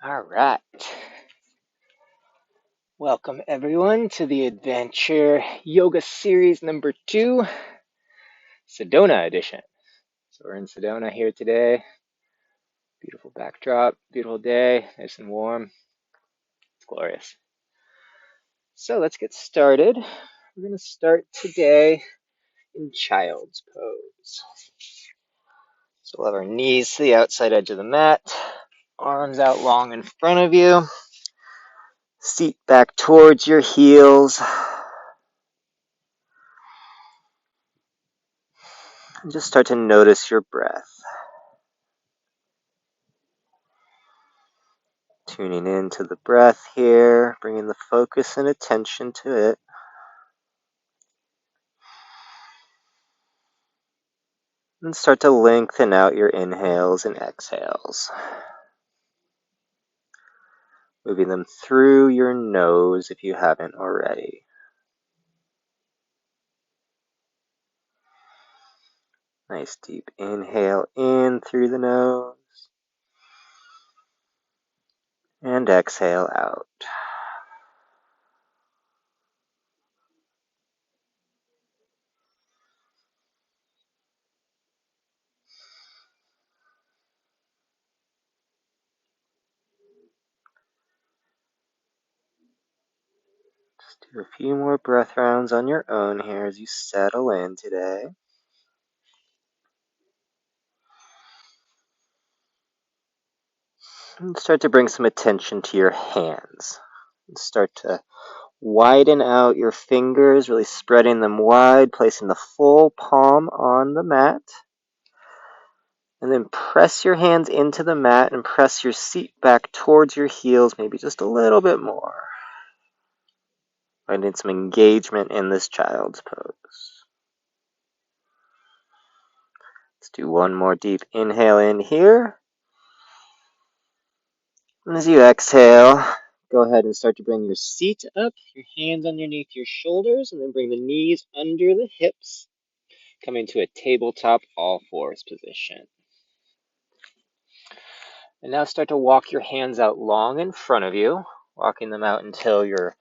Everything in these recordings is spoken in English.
All right. Welcome everyone to the AdVANture Yoga Series number 2, Sedona edition. So we're in Sedona here today. Beautiful backdrop, beautiful day, nice and warm. It's glorious. So let's get started. We're going to start today in child's pose. So we'll have our knees to the outside edge of the mat, arms out long in front of you, seat back towards your heels. And just start to notice your breath. Tuning into the breath here, bringing the focus and attention to it. And start to lengthen out your inhales and exhales. Moving them through your nose if you haven't already. Nice deep inhale in through the nose. And exhale out. Just do a few more breath rounds on your own here as you settle in today. And start to bring some attention to your hands. And start to widen out your fingers, really spreading them wide, placing the full palm on the mat. And then press your hands into the mat and press your seat back towards your heels, maybe just a little bit more. Finding some engagement in this child's pose. Let's do one more deep inhale in here. And as you exhale, go ahead and start to bring your seat up, your hands underneath your shoulders, and then bring the knees under the hips. Coming to a tabletop all fours position. And now start to walk your hands out long in front of you, walking them out until your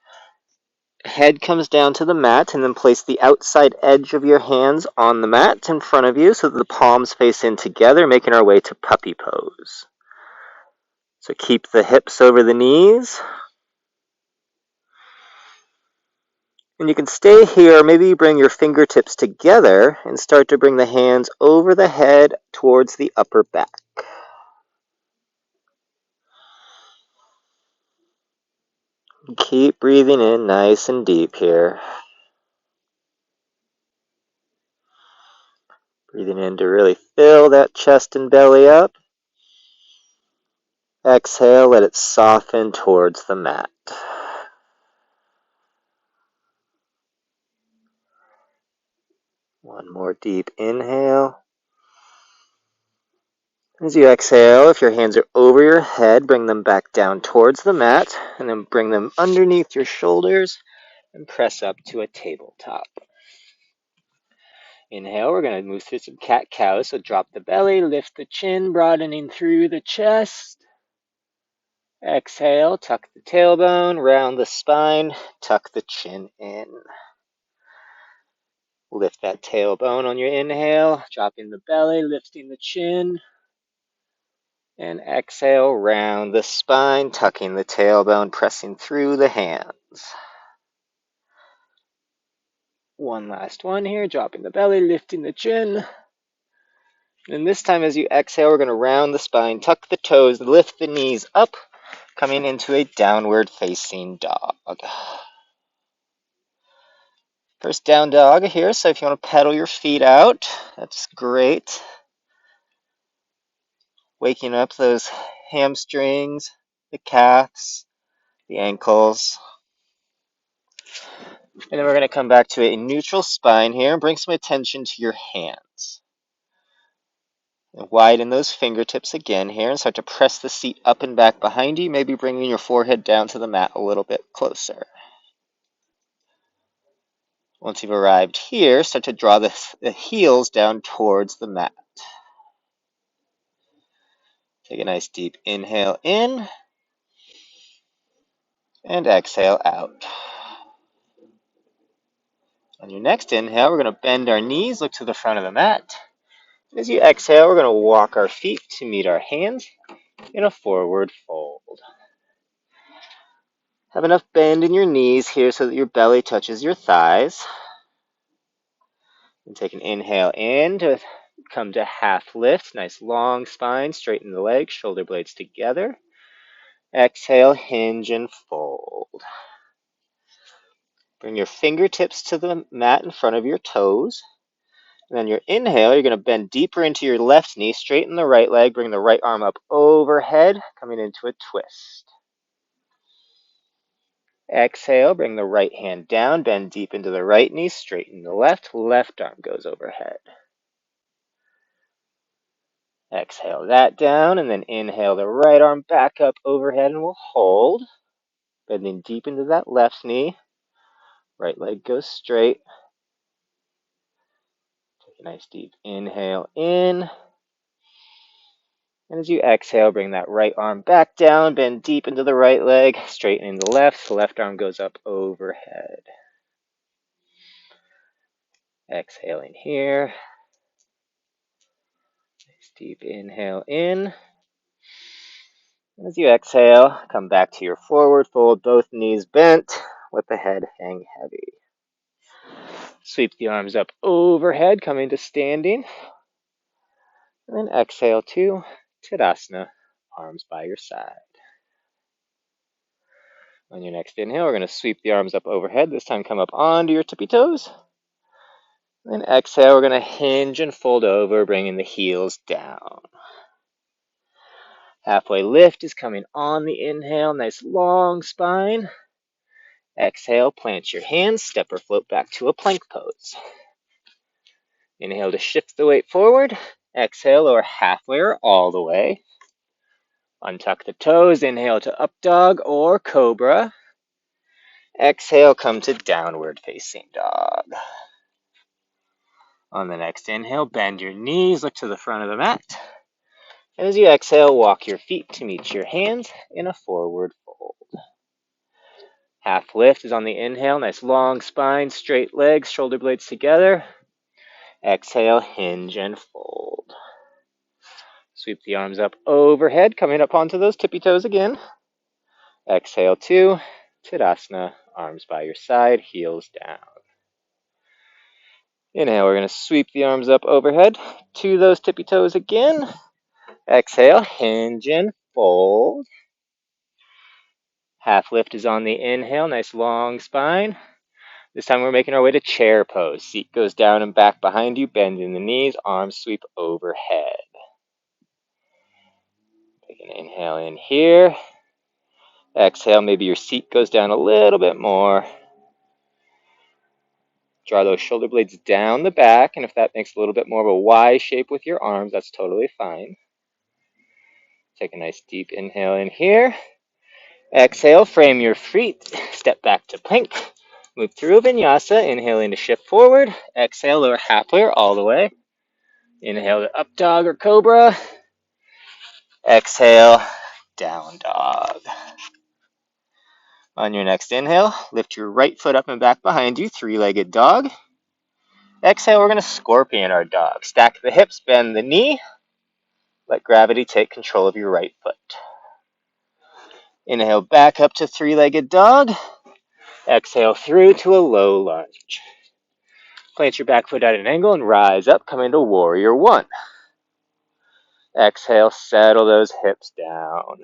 head comes down to the mat, and then place the outside edge of your hands on the mat in front of you so that the palms face in together, making our way to puppy pose. So keep the hips over the knees. And you can stay here, maybe you bring your fingertips together and start to bring the hands over the head towards the upper back. Keep breathing in nice and deep here. Breathing in to really fill that chest and belly up. Exhale, let it soften towards the mat. One more deep inhale. As you exhale, if your hands are over your head, bring them back down towards the mat, and then bring them underneath your shoulders and press up to a tabletop. Inhale, we're going to move through some cat-cow, so drop the belly, lift the chin, broadening through the chest. Exhale, tuck the tailbone, round the spine, tuck the chin in. Lift that tailbone on your inhale, dropping the belly, lifting the chin. And exhale, round the spine, tucking the tailbone, pressing through the hands. One last one here, dropping the belly, lifting the chin. And this time as you exhale, we're going to round the spine, tuck the toes, lift the knees up, coming into a downward facing dog. First down dog here, so if you want to pedal your feet out, that's great. Waking up those hamstrings, the calves, the ankles. And then we're going to come back to a neutral spine here and bring some attention to your hands. And widen those fingertips again here and start to press the seat up and back behind you, maybe bringing your forehead down to the mat a little bit closer. Once you've arrived here, start to draw the heels down towards the mat. Take a nice deep inhale in, And exhale out. On your next inhale, we're going to bend our knees, look to the front of the mat. As you exhale, we're going to walk our feet to meet our hands in a forward fold. Have enough bend in your knees here so that your belly touches your thighs. And take an inhale in to come to half lift. Nice long spine, straighten the legs, shoulder blades together. Exhale, hinge and fold. Bring your fingertips to the mat in front of your toes. And then your inhale, you're going to bend deeper into your left knee, straighten the right leg, bring the right arm up overhead, coming into a twist. Exhale, bring the right hand down, bend deep into the right knee, straighten the left arm goes overhead. Exhale that down, and then inhale the right arm back up overhead, and we'll hold. Bending deep into that left knee, right leg goes straight. Take a nice deep inhale in. And as you exhale, bring that right arm back down, bend deep into the right leg, straightening the left arm goes up overhead. Exhaling here. Nice deep inhale in. And as you exhale, come back to your forward fold, both knees bent, let the head hang heavy. Sweep the arms up overhead, coming to standing. And then exhale to Tadasana, arms by your side. On your next inhale, we're going to sweep the arms up overhead. This time come up onto your tippy toes. And then exhale, we're going to hinge and fold over, bringing the heels down. Halfway lift is coming on the inhale. Nice long spine. Exhale, plant your hands, step or float back to a plank pose. Inhale to shift the weight forward. Exhale, lower halfway or all the way. Untuck the toes. Inhale to up dog or cobra. Exhale, come to downward facing dog. On the next inhale, bend your knees, look to the front of the mat. And as you exhale, walk your feet to meet your hands in a forward fold. Half lift is on the inhale. Nice long spine, straight legs, shoulder blades together. Exhale, hinge and fold. Sweep the arms up overhead, coming up onto those tippy toes again. Exhale to Tadasana, arms by your side, heels down. Inhale, we're going to sweep the arms up overhead to those tippy toes again. Exhale, hinge and fold. Half lift is on the inhale, nice long spine. This time we're making our way to chair pose. Seat goes down and back behind you, bending the knees, arms sweep overhead. Take an inhale in here. Exhale, maybe your seat goes down a little bit more. Draw those shoulder blades down the back, and if that makes a little bit more of a Y shape with your arms, that's totally fine. Take a nice deep inhale in here. Exhale, frame your feet, step back to plank. Move through a vinyasa, inhaling to shift forward. Exhale, lower halfway or all the way. Inhale to up dog or cobra. Exhale, down dog. On your next inhale, lift your right foot up and back behind you, three-legged dog. Exhale, we're going to scorpion our dog. Stack the hips, bend the knee. Let gravity take control of your right foot. Inhale back up to three-legged dog. Exhale through to a low lunge. Plant your back foot at an angle and rise up, come into warrior one. Exhale, settle those hips down.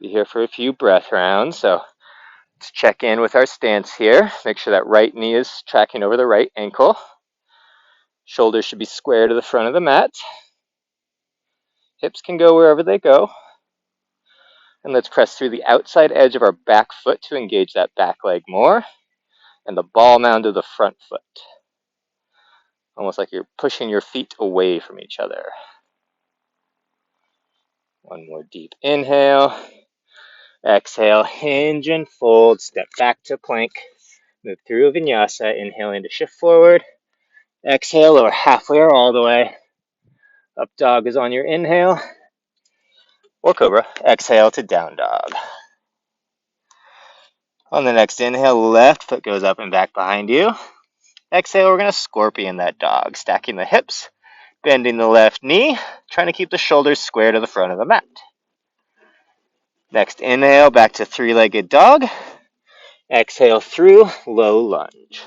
Be here for a few breath rounds, so let's check in with our stance here. Make sure that right knee is tracking over the right ankle. Shoulders should be square to the front of the mat. Hips can go wherever they go. And let's press through the outside edge of our back foot to engage that back leg more. And the ball mound of the front foot. Almost like you're pushing your feet away from each other. One more deep inhale. Exhale, hinge and fold. Step back to plank. Move through a vinyasa. Inhaling to shift forward. Exhale, lower halfway or all the way. Up dog is on your inhale. or cobra. Exhale to down dog. On the next inhale, left foot goes up and back behind you. Exhale, we're going to scorpion that dog, stacking the hips, bending the left knee, trying to keep the shoulders square to the front of the mat. Next inhale, back to three-legged dog. Exhale through, low lunge.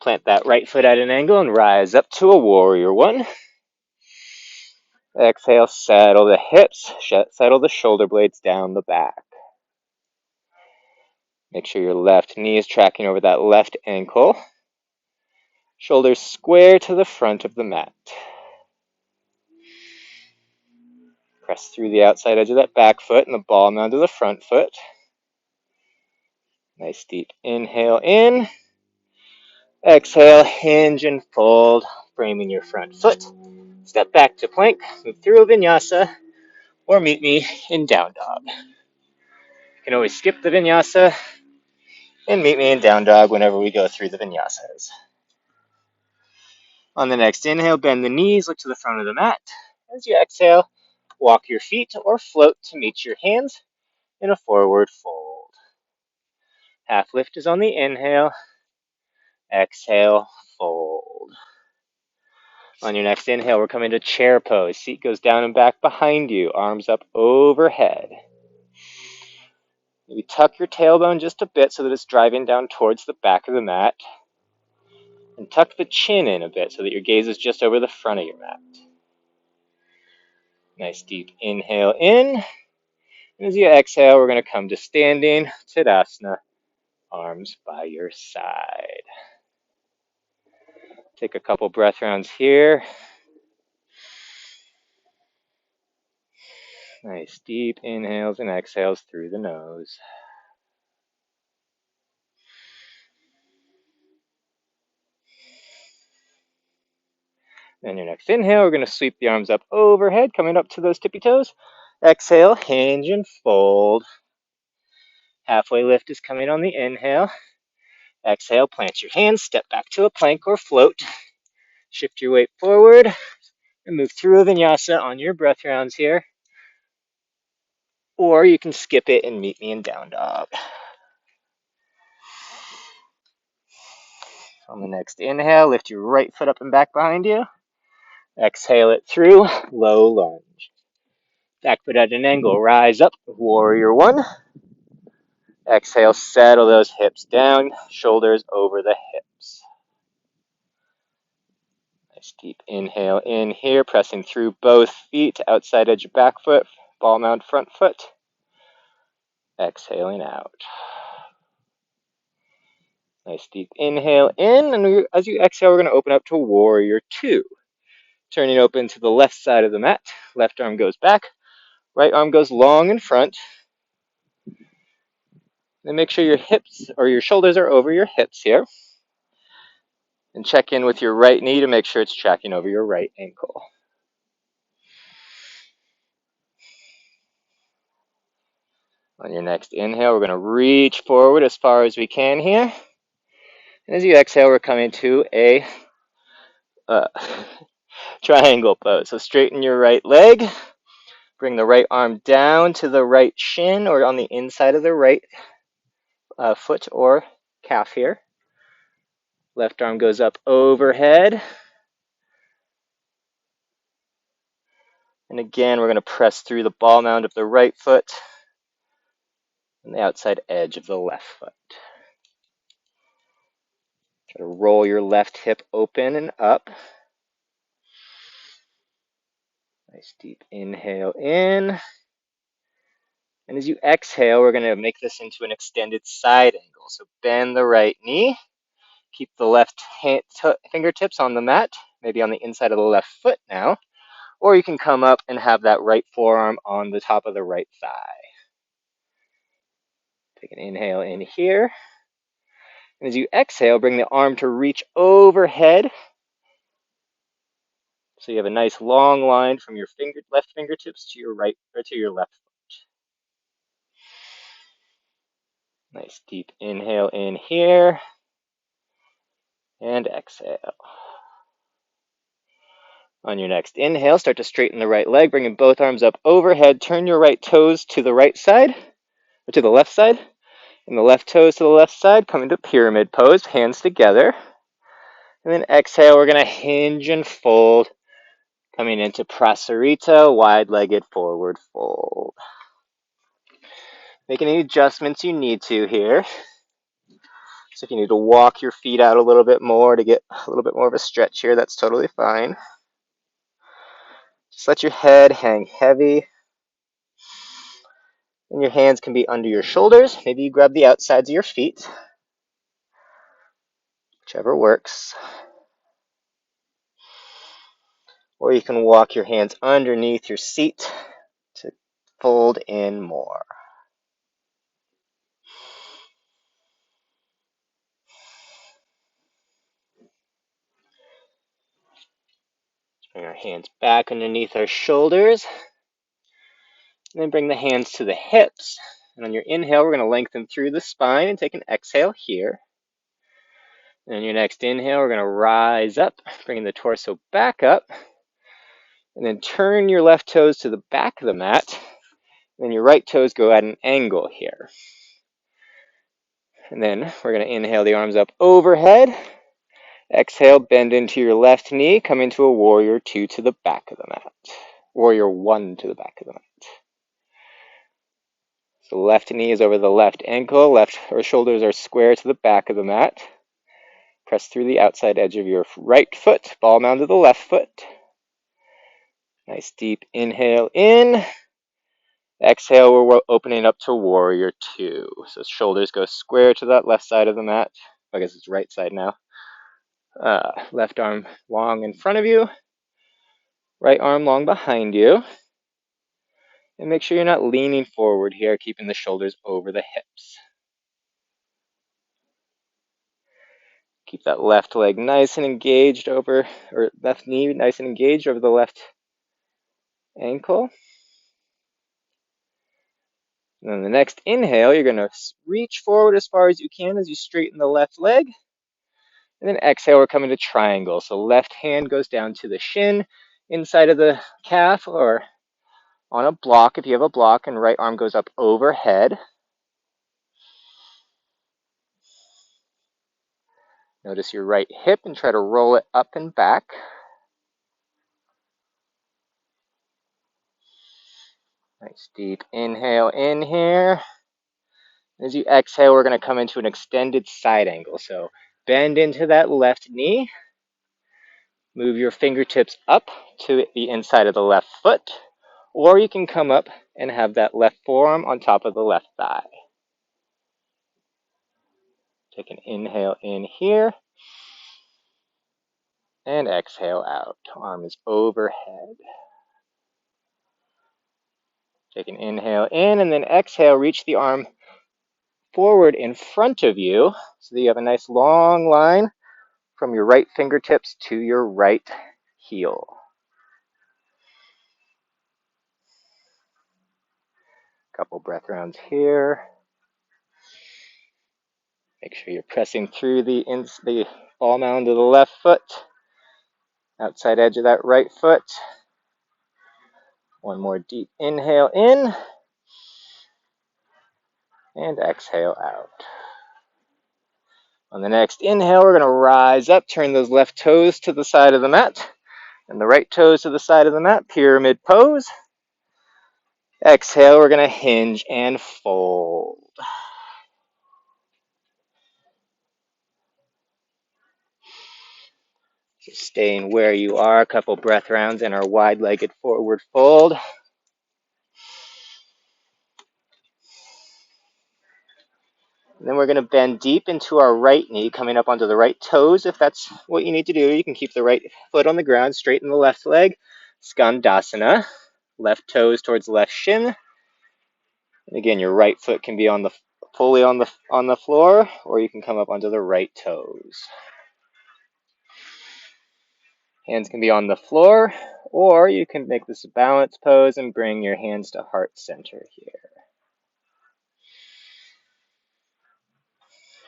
Plant that right foot at an angle and rise up to a warrior one. Exhale, settle the hips, settle the shoulder blades down the back. Make sure your left knee is tracking over that left ankle. Shoulders square to the front of the mat. Press through the outside edge of that back foot and the ball mound to the front foot. Nice deep inhale in. Exhale, hinge and fold, framing your front foot. Step back to plank, move through a vinyasa, or meet me in down dog. You can always skip the vinyasa and meet me in down dog whenever we go through the vinyasas. On the next inhale, bend the knees, look to the front of the mat. As you exhale, walk your feet or float to meet your hands in a forward fold. Half lift is on the inhale. Exhale, fold. On your next inhale, we're coming to chair pose. Seat goes down and back behind you, arms up overhead. Maybe tuck your tailbone just a bit so that it's driving down towards the back of the mat. And tuck the chin in a bit so that your gaze is just over the front of your mat. Nice deep inhale in. And as you exhale, we're going to come to standing Tadasana, arms by your side. Take a couple breath rounds here. Nice deep inhales and exhales through the nose. Then your next inhale, we're going to sweep the arms up overhead, coming up to those tippy toes. Exhale, hinge and fold. Halfway lift is coming on the inhale. Exhale, plant your hands, step back to a plank or float. Shift your weight forward and move through a vinyasa on your breath rounds here. Or you can skip it and meet me in down dog. On the next inhale, lift your right foot up and back behind you. Exhale it through, low lunge. Back foot at an angle, rise up, warrior one. Exhale, settle those hips down, shoulders over the hips. Nice deep inhale in here, pressing through both feet, outside edge of back foot, ball mount front foot. Exhaling out. Nice deep inhale in, and as you exhale, we're going to open up to warrior two. Turning open to the left side of the mat. Left arm goes back, right arm goes long in front. Then make sure your hips or your shoulders are over your hips here. And check in with your right knee to make sure it's tracking over your right ankle. On your next inhale, we're going to reach forward as far as we can here. And as you exhale, we're coming to a triangle pose. So straighten your right leg. Bring the right arm down to the right shin or on the inside of the right foot or calf here. Left arm goes up overhead. And again, we're going to press through the ball mound of the right foot and the outside edge of the left foot. Try to roll your left hip open and up. Nice deep inhale in. And as you exhale, we're going to make this into an extended side angle. So bend the right knee. Keep the left fingertips on the mat, maybe on the inside of the left foot now. Or you can come up and have that right forearm on the top of the right thigh. Take an inhale in here. And as you exhale, bring the arm to reach overhead. So you have a nice long line from your left fingertips to your right or to your left foot. Nice deep inhale in here. And exhale. On your next inhale, start to straighten the right leg, bringing both arms up overhead. Turn your right toes to the right side, or to the left side, and the left toes to the left side. Come into pyramid pose, hands together. And then exhale, we're going to hinge and fold, coming into prasarita, wide-legged forward fold. Make any adjustments you need to here. So if you need to walk your feet out a little bit more to get a little bit more of a stretch here, that's totally fine. Just let your head hang heavy. And your hands can be under your shoulders. Maybe you grab the outsides of your feet, whichever works. Or you can walk your hands underneath your seat to fold in more. Bring our hands back underneath our shoulders. And then bring the hands to the hips. And on your inhale, we're going to lengthen through the spine and take an exhale here. And on your next inhale, we're going to rise up, bringing the torso back up. And then turn your left toes to the back of the mat. And then your right toes go at an angle here. And then we're going to inhale the arms up overhead. Exhale, bend into your left knee. Come into a warrior two to the back of the mat. Warrior one to the back of the mat. So left knee is over the left ankle. Left or shoulders are square to the back of the mat. Press through the outside edge of your right foot. Ball mound to the left foot. Nice deep inhale in. Exhale, we're opening up to warrior two. So shoulders go square to that left side of the mat. I guess it's right side now. Left arm long in front of you. Right arm long behind you. And make sure you're not leaning forward here, keeping the shoulders over the hips. Keep that left leg nice and engaged over, or left knee nice and engaged over the left ankle. And then the next inhale, you're going to reach forward as far as you can as you straighten the left leg. And then exhale, we're coming to triangle. So left hand goes down to the shin, inside of the calf, or on a block if you have a block, and right arm goes up overhead. Notice your right hip and try to roll it up and back. Nice deep inhale in here. As you exhale, we're going to come into an extended side angle. So bend into that left knee. Move your fingertips up to the inside of the left foot. Or you can come up and have that left forearm on top of the left thigh. Take an inhale in here. And exhale out. Arm is overhead. Take an inhale in and then exhale. Reach the arm forward in front of you so that you have a nice long line from your right fingertips to your right heel. Couple breath rounds here. Make sure you're pressing through the ball mound of the left foot, outside edge of that right foot. One more deep inhale in and exhale out. On the next inhale, we're going to rise up, turn those left toes to the side of the mat and the right toes to the side of the mat, pyramid pose. Exhale, we're going to hinge and fold. So staying where you are, a couple breath rounds in our wide-legged forward fold. And then we're going to bend deep into our right knee, coming up onto the right toes. If that's what you need to do, you can keep the right foot on the ground, straighten the left leg, Skandasana. Left toes towards left shin. And again, your right foot can be fully on the floor, or you can come up onto the right toes. Hands can be on the floor, or you can make this a balance pose and bring your hands to heart center here.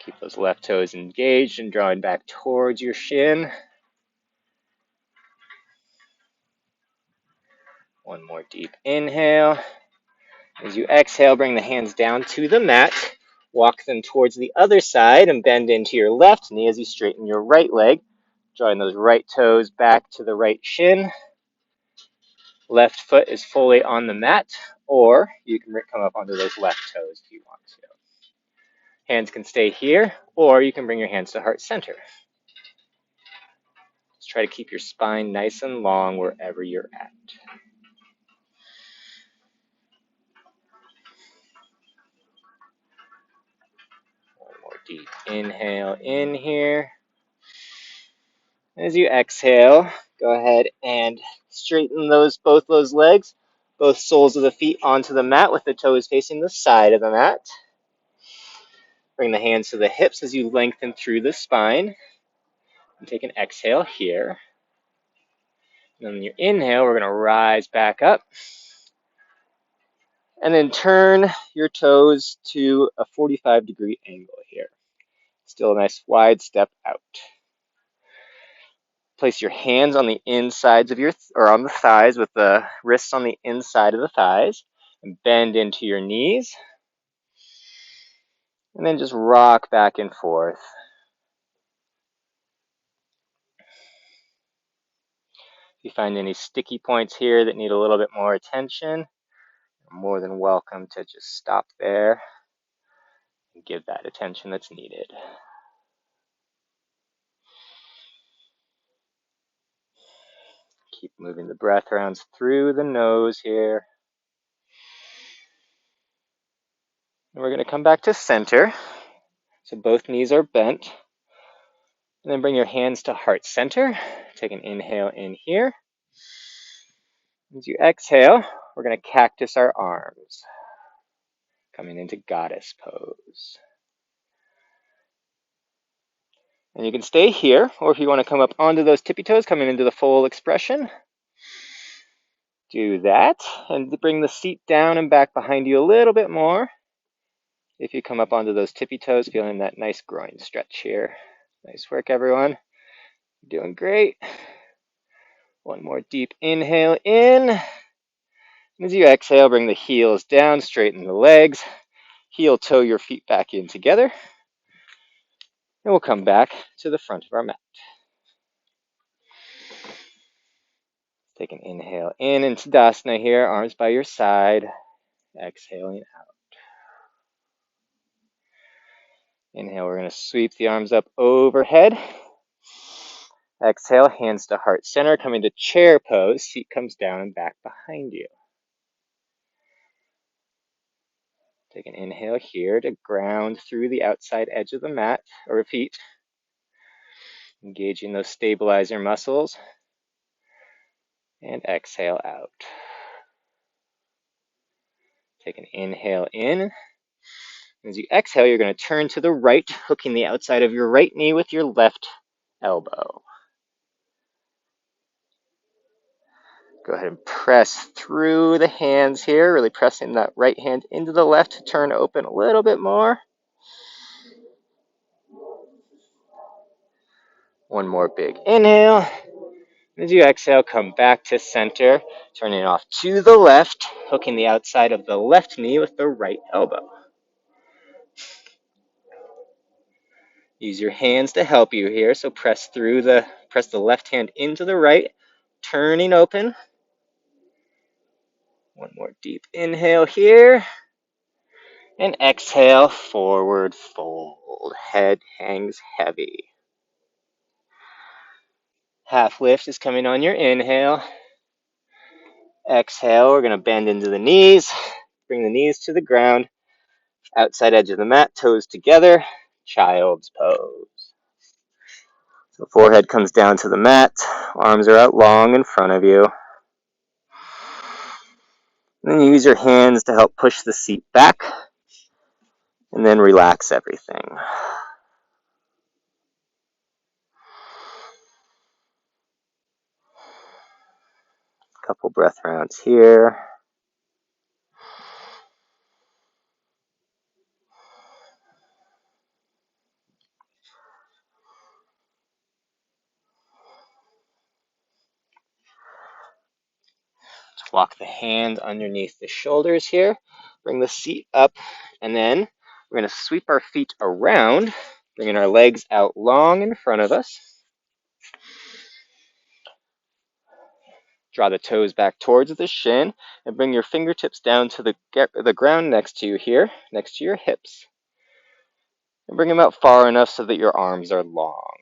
Keep those left toes engaged and drawing back towards your shin. One more deep inhale. As you exhale, bring the hands down to the mat. Walk them towards the other side and bend into your left knee as you straighten your right leg. Drawing those right toes back to the right shin. Left foot is fully on the mat, or you can come up onto those left toes if you want to. Hands can stay here, or you can bring your hands to heart center. Just try to keep your spine nice and long wherever you're at. One more deep inhale in here. As you exhale, go ahead and straighten both those legs, both soles of the feet onto the mat with the toes facing the side of the mat. Bring the hands to the hips as you lengthen through the spine. And take an exhale here. And on your inhale, we're going to rise back up. And then turn your toes to a 45-degree angle here. Still a nice wide step out. Place your hands on the insides of or on the thighs with the wrists on the inside of the thighs. And bend into your knees. And then just rock back and forth. If you find any sticky points here that need a little bit more attention, you're more than welcome to just stop there and give that attention that's needed. Keep moving the breath rounds through the nose here. And we're going to come back to center. So both knees are bent. And then bring your hands to heart center. Take an inhale in here. As you exhale, we're going to cactus our arms. Coming into goddess pose. And you can stay here, or if you want to come up onto those tippy toes, coming into the full expression, do that. And bring the seat down and back behind you a little bit more. If you come up onto those tippy toes, feeling that nice groin stretch here. Nice work, everyone. You're doing great. One more deep inhale in. As you exhale, bring the heels down, straighten the legs. Heel toe your feet back in together. And we'll come back to the front of our mat. Take an inhale in into Tadasana here, arms by your side. Exhaling out. Inhale, we're going to sweep the arms up overhead. Exhale, hands to heart center, coming to chair pose. Seat comes down and back behind you. Take an inhale here to ground through the outside edge of the mat or feet. Engaging those stabilizer muscles. And exhale out. Take an inhale in. As you exhale, you're going to turn to the right, hooking the outside of your right knee with your left elbow. Go ahead and press through the hands here, really pressing that right hand into the left to turn open a little bit more. One more big inhale. As you exhale, come back to center, turning off to the left, hooking the outside of the left knee with the right elbow. Use your hands to help you here, so press the left hand into the right, turning open. One more deep inhale here. And exhale, forward fold. Head hangs heavy. Half lift is coming on your inhale. Exhale, we're going to bend into the knees. Bring the knees to the ground. Outside edge of the mat, toes together. Child's pose. So forehead comes down to the mat. Arms are out long in front of you. And then you use your hands to help push the seat back. And then relax everything. Couple breath rounds here. Just walk the hands underneath the shoulders here. Bring the seat up, and then we're going to sweep our feet around, bringing our legs out long in front of us. Draw the toes back towards the shin, and bring your fingertips down to the ground next to you here, next to your hips. And bring them out far enough so that your arms are long.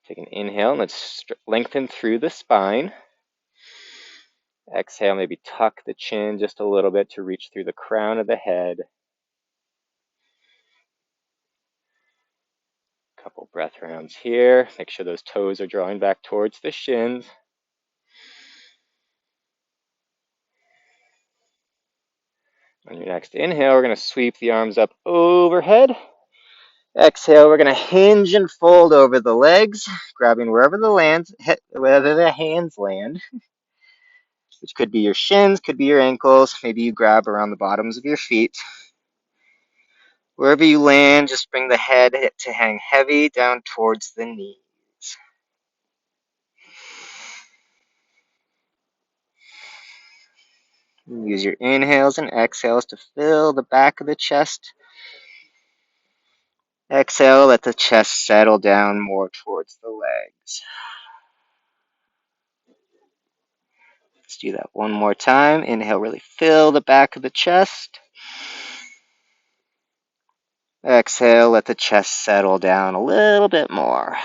Take an inhale, and let's lengthen through the spine. Exhale, maybe tuck the chin just a little bit to reach through the crown of the head. Couple breath rounds here. Make sure those toes are drawing back towards the shins. On your next inhale, we're going to sweep the arms up overhead. Exhale, we're going to hinge and fold over the legs, grabbing wherever the hands land, which could be your shins, could be your ankles. Maybe you grab around the bottoms of your feet. Wherever you land, just bring the head to hang heavy down towards the knees. Use your inhales and exhales to fill the back of the chest. Exhale, let the chest settle down more towards the legs. Let's do that one more time. Inhale, really fill the back of the chest. Exhale, let the chest settle down a little bit more.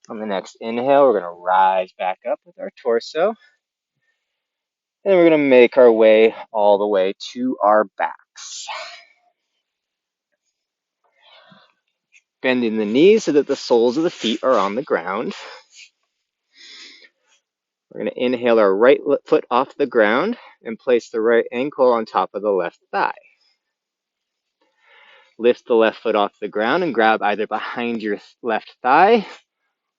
On the next inhale, we're going to rise back up with our torso. And we're going to make our way all the way to our backs. Bending the knees so that the soles of the feet are on the ground. We're going to inhale our right foot off the ground and place the right ankle on top of the left thigh. Lift the left foot off the ground and grab either behind your left thigh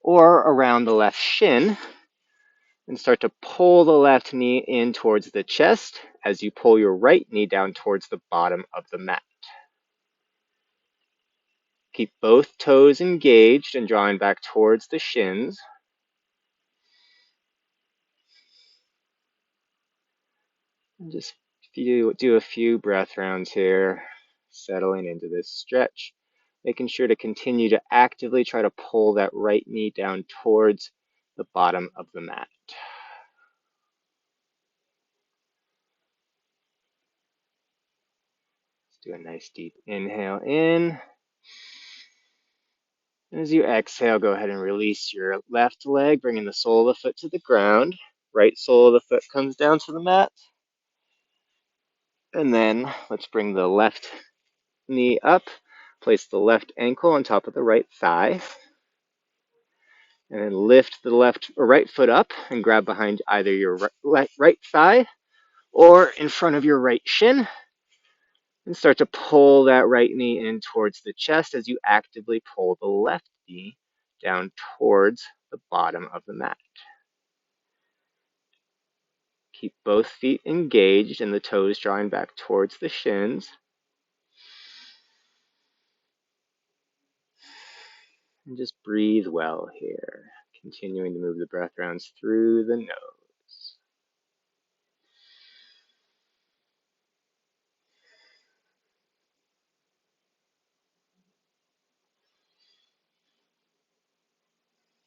or around the left shin, and start to pull the left knee in towards the chest as you pull your right knee down towards the bottom of the mat. Keep both toes engaged and drawing back towards the shins. And just do a few breath rounds here, settling into this stretch, making sure to continue to actively try to pull that right knee down towards the bottom of the mat. Let's do a nice deep inhale in. And as you exhale, go ahead and release your left leg, bringing the sole of the foot to the ground. Right sole of the foot comes down to the mat. And then let's bring the left knee up, place the left ankle on top of the right thigh, and then lift the left or right foot up and grab behind either your right thigh or in front of your right shin, and start to pull that right knee in towards the chest as you actively pull the left knee down towards the bottom of the mat. Keep both feet engaged and the toes drawing back towards the shins. And just breathe well here, continuing to move the breath rounds through the nose.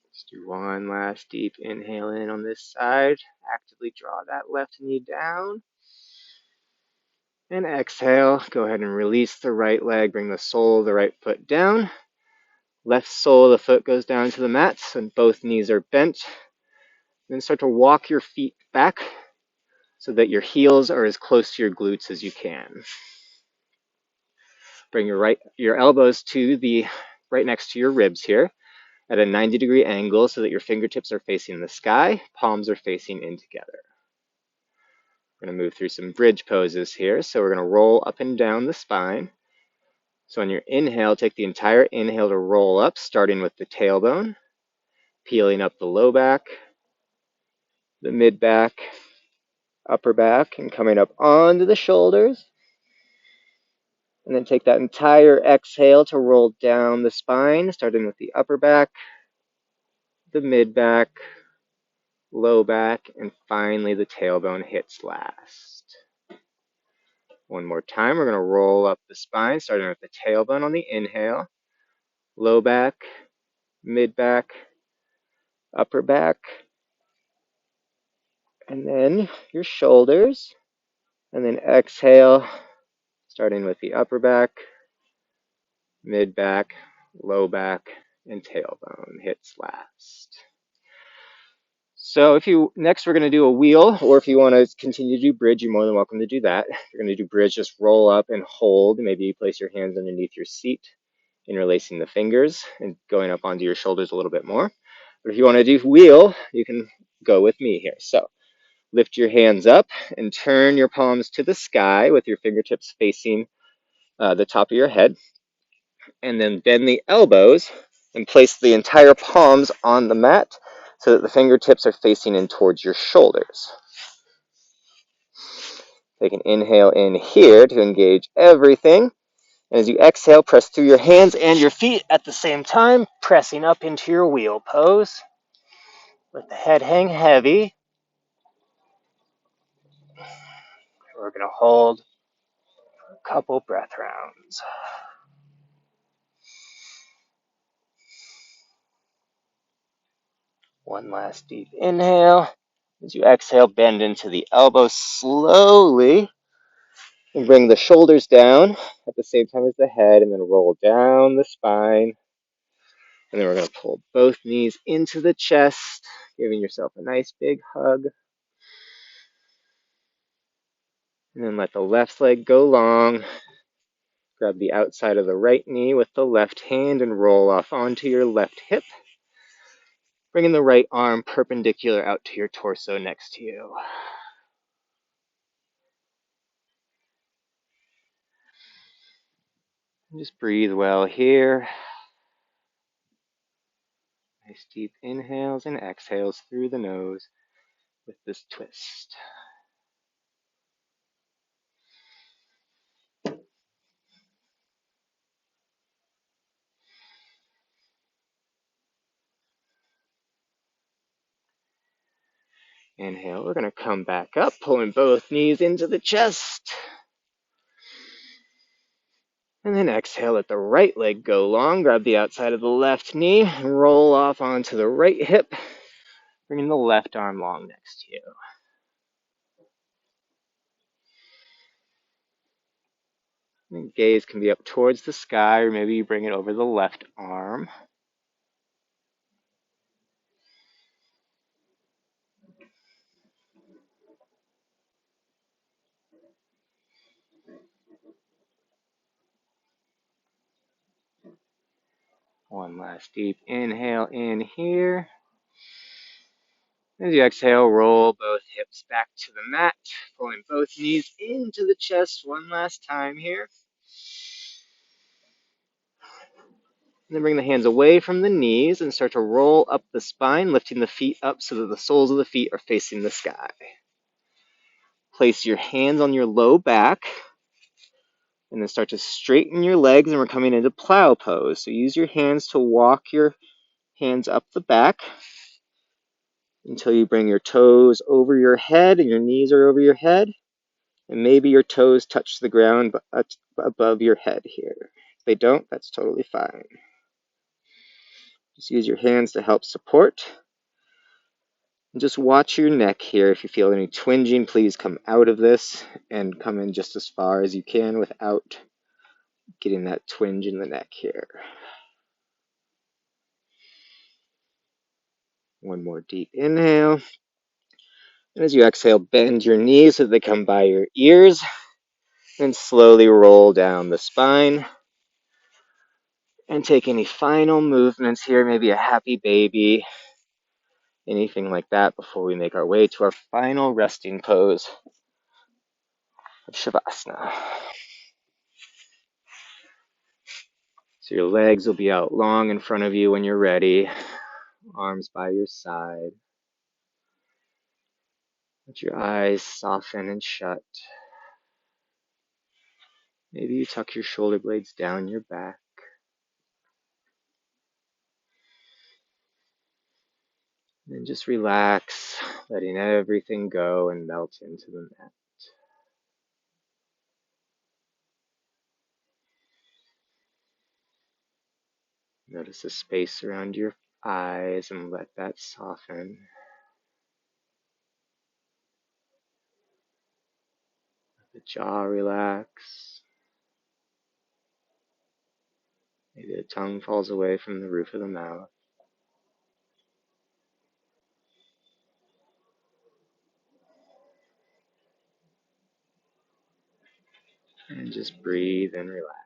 Let's do one last deep inhale in on this side. Actively draw that left knee down. And exhale, go ahead and release the right leg, bring the sole of the right foot down. Left sole of the foot goes down to the mat, and both knees are bent. Then start to walk your feet back so that your heels are as close to your glutes as you can. Bring your elbows to the right next to your ribs here at a 90-degree angle so that your fingertips are facing the sky, palms are facing in together. We're going to move through some bridge poses here. So we're going to roll up and down the spine. So on your inhale, take the entire inhale to roll up, starting with the tailbone, peeling up the low back, the mid back, upper back, and coming up onto the shoulders. And then take that entire exhale to roll down the spine, starting with the upper back, the mid back, low back, and finally the tailbone hits last. One more time, we're going to roll up the spine, starting with the tailbone on the inhale, low back, mid back, upper back, and then your shoulders, and then exhale, starting with the upper back, mid back, low back, and tailbone hits last. So next we're going to do a wheel, or if you want to continue to do bridge, you're more than welcome to do that. If you're going to do bridge, just roll up and hold. Maybe you place your hands underneath your seat, interlacing the fingers and going up onto your shoulders a little bit more. But if you want to do wheel, you can go with me here. So lift your hands up and turn your palms to the sky with your fingertips facing the top of your head. And then bend the elbows and place the entire palms on the mat so that the fingertips are facing in towards your shoulders. Take an inhale in here to engage everything. And as you exhale, press through your hands and your feet at the same time, pressing up into your wheel pose. Let the head hang heavy. We're going to hold a couple breath rounds. One last deep inhale. As you exhale, bend into the elbows slowly and bring the shoulders down at the same time as the head, and then roll down the spine. And then we're going to pull both knees into the chest, giving yourself a nice big hug. And then let the left leg go long. Grab the outside of the right knee with the left hand and roll off onto your left hip. Bringing the right arm perpendicular out to your torso next to you. And just breathe well here. Nice deep inhales and exhales through the nose with this twist. Inhale, we're going to come back up, pulling both knees into the chest. And then exhale, let the right leg go long. Grab the outside of the left knee and roll off onto the right hip, bringing the left arm long next to you. And gaze can be up towards the sky, or maybe you bring it over the left arm. One last deep inhale in here. As you exhale, roll both hips back to the mat, pulling both knees into the chest one last time here. And then bring the hands away from the knees and start to roll up the spine, lifting the feet up so that the soles of the feet are facing the sky. Place your hands on your low back and then start to straighten your legs, and we're coming into plow pose. So use your hands to walk your hands up the back until you bring your toes over your head and your knees are over your head, and maybe your toes touch the ground above your head here. If they don't, that's totally fine. Just use your hands to help support. And just watch your neck here. If you feel any twinging, please come out of this and come in just as far as you can without getting that twinge in the neck here. One more deep inhale. And as you exhale, bend your knees so they come by your ears. And slowly roll down the spine. And take any final movements here, maybe a happy baby, anything like that, before we make our way to our final resting pose of Shavasana. So your legs will be out long in front of you when you're ready, arms by your side. Let your eyes soften and shut. Maybe you tuck your shoulder blades down your back. And just relax, letting everything go and melt into the mat. Notice the space around your eyes and let that soften. Let the jaw relax. Maybe the tongue falls away from the roof of the mouth. And just breathe and relax.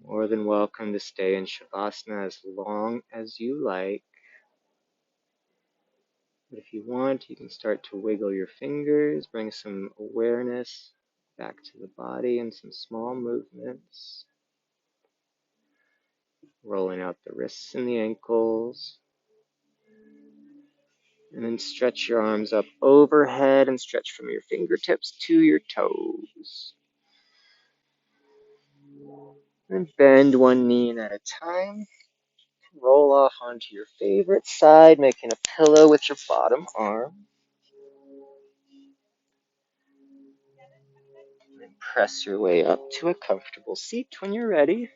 More than welcome to stay in Shavasana as long as you like. But if you want, you can start to wiggle your fingers, bring some awareness back to the body in some small movements. Rolling out the wrists and the ankles. And then stretch your arms up overhead and stretch from your fingertips to your toes. And bend one knee in at a time. Roll off onto your favorite side, making a pillow with your bottom arm. And press your way up to a comfortable seat when you're ready.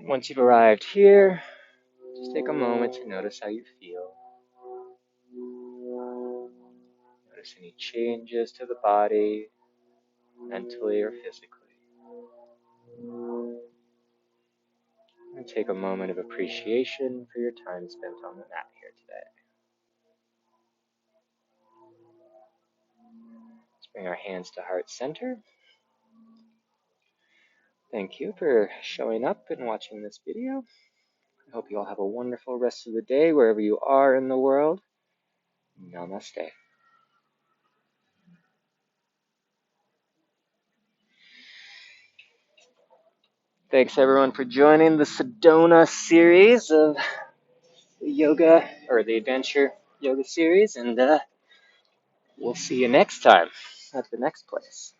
Once you've arrived here, just take a moment to notice how you feel. Notice any changes to the body, mentally or physically. And take a moment of appreciation for your time spent on the mat here today. Let's bring our hands to heart center. Thank you for showing up and watching this video. I hope you all have a wonderful rest of the day wherever you are in the world. Namaste. Thanks everyone for joining the Sedona series of the yoga, or the AdVANture yoga series, and we'll see you next time at the next place.